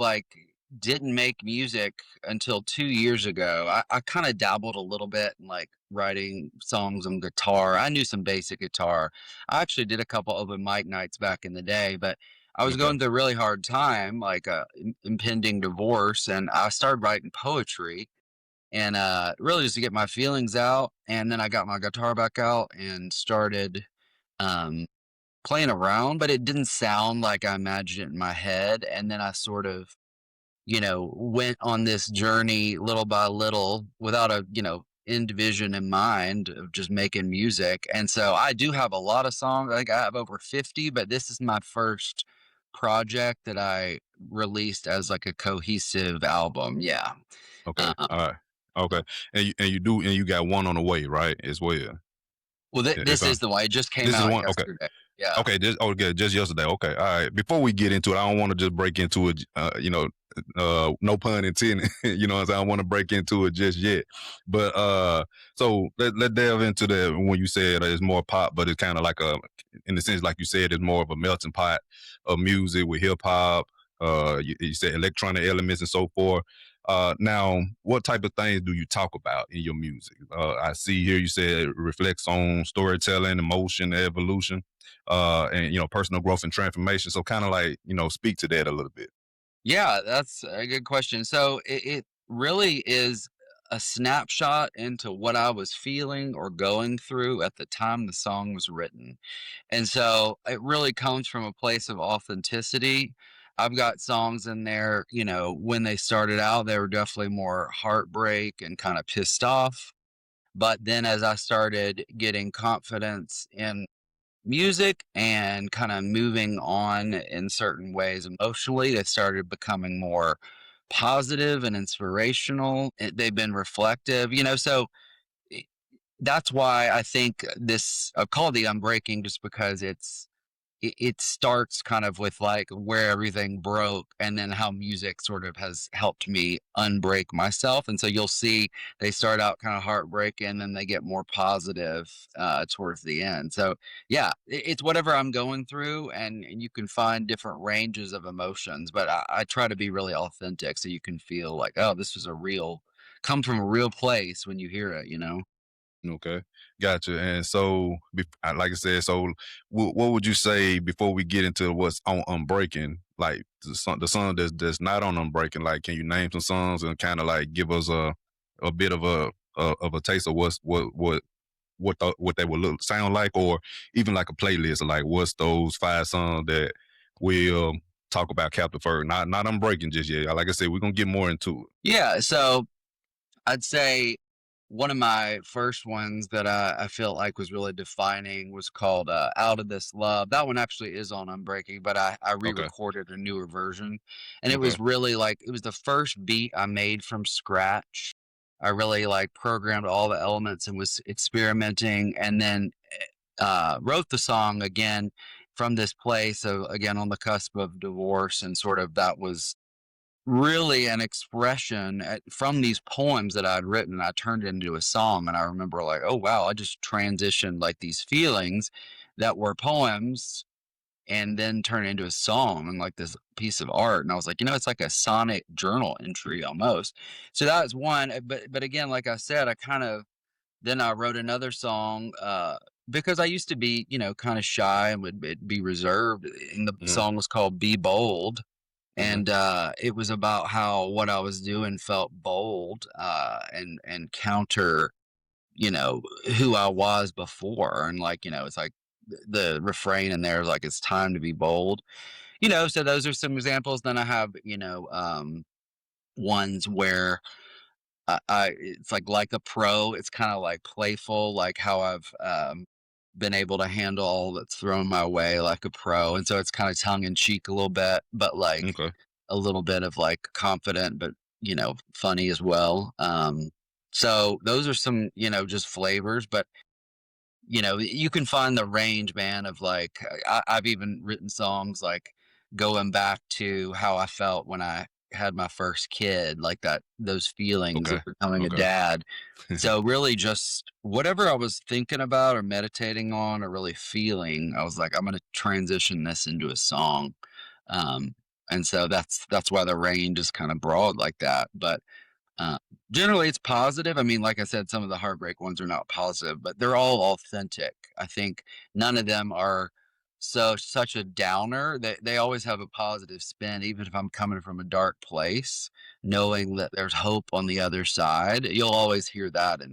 like, didn't make music until 2 years ago. I kinda dabbled a little bit in, like, writing songs on guitar. I knew some basic guitar. I actually did a couple open mic nights back in the day, but I was Okay. going through a really hard time, like, impending divorce, and I started writing poetry and, really just to get my feelings out, and then I got my guitar back out and started, um, playing around, but it didn't sound like I imagined it in my head, and then I sort of went on this journey little by little without a, end vision in mind of just making music. And so I do have a lot of songs. I think I have over 50, but this is my first project that I released as like a cohesive album. Yeah. Okay. Um, All right. Okay. And you got one on the way, right? As well. well, If this I is the one. It just came This is out one. Okay. yesterday. Yeah. Okay, just yesterday. Okay, all right. Before we get into it, I don't want to just break into it. No pun intended. You know what I'm saying? I don't want to break into it just yet. But so let delve into that when you said it's more pop, but it's kind of like in the sense like you said, it's more of a melting pot of music with hip hop. You said electronic elements and so forth. Now, what type of things do you talk about in your music? I see here you said it reflects on storytelling, emotion, evolution, and personal growth and transformation. So, kind of like speak to that a little bit. Yeah, that's a good question. So it really is a snapshot into what I was feeling or going through at the time the song was written. And so it really comes from a place of authenticity. I've got songs in there, when they started out, they were definitely more heartbreak and kind of pissed off. But then as I started getting confidence in music and kind of moving on in certain ways emotionally, they started becoming more positive and inspirational. They've been reflective, so eh, that's why I think this I call it the Unbreaking just because it starts kind of with like where everything broke and then how music sort of has helped me unbreak myself. And so you'll see they start out kind of heartbreaking and then they get more positive towards the end. So yeah, it's whatever I'm going through, and you can find different ranges of emotions, but I try to be really authentic so you can feel like, oh, this was a real come from a real place when you hear it. Okay, gotcha. And so, like I said, so what would you say before we get into what's on Unbreaking? Like the song that's not on Unbreaking. Like, can you name some songs and kind of like give us a bit of a taste of what they would sound like, or even like a playlist of like what's those 5 songs that will talk about Captain Ferg. Not Unbreaking just yet. Like I said, we're gonna get more into it. Yeah, so I'd say one of my first ones that I felt like was really defining was called Out of This Love. That one actually is on Unbreaking, but I Okay. re-recorded a newer version. And it Okay. was really like it was the first beat I made from scratch. I really like programmed all the elements and was experimenting, and then wrote the song again from this place of again on the cusp of divorce, and sort of that was really an expression from these poems that I'd written. I turned it into a song, and I remember like, oh wow, I just transitioned like these feelings that were poems and then turned it into a song and like this piece of art. And I was like, it's like a sonic journal entry almost. So that was one. But again, like I said, I kind of then I wrote another song because I used to be, kind of shy and would be reserved. And the Hmm. song was called "Be Bold," Hmm. and it was about how what I was doing felt bold and counter, who I was before, and like it's like the refrain in there is like it's time to be bold, So those are some examples. Then I have ones where I it's like a pro. It's kind of like playful, like how I've been able to handle all that's thrown my way like a pro, and so it's kind of tongue in cheek a little bit, but like Okay. a little bit of like confident, but funny as well. So those are some just flavors, but you can find the range, man, of like I've even written songs like going back to how I felt when I had my first kid, like that those feelings Okay. of becoming a Okay. dad. So really just whatever I was thinking about or meditating on or really feeling, I was like, I'm gonna transition this into a song. Um, and so that's why the range is kind of broad like that. But uh, generally, it's positive. I mean, like I said, some of the heartbreak ones are not positive, but they're all authentic. I think none of them are such a downer. They always have a positive spin, even if I'm coming from a dark place, knowing that there's hope on the other side. You'll always hear that in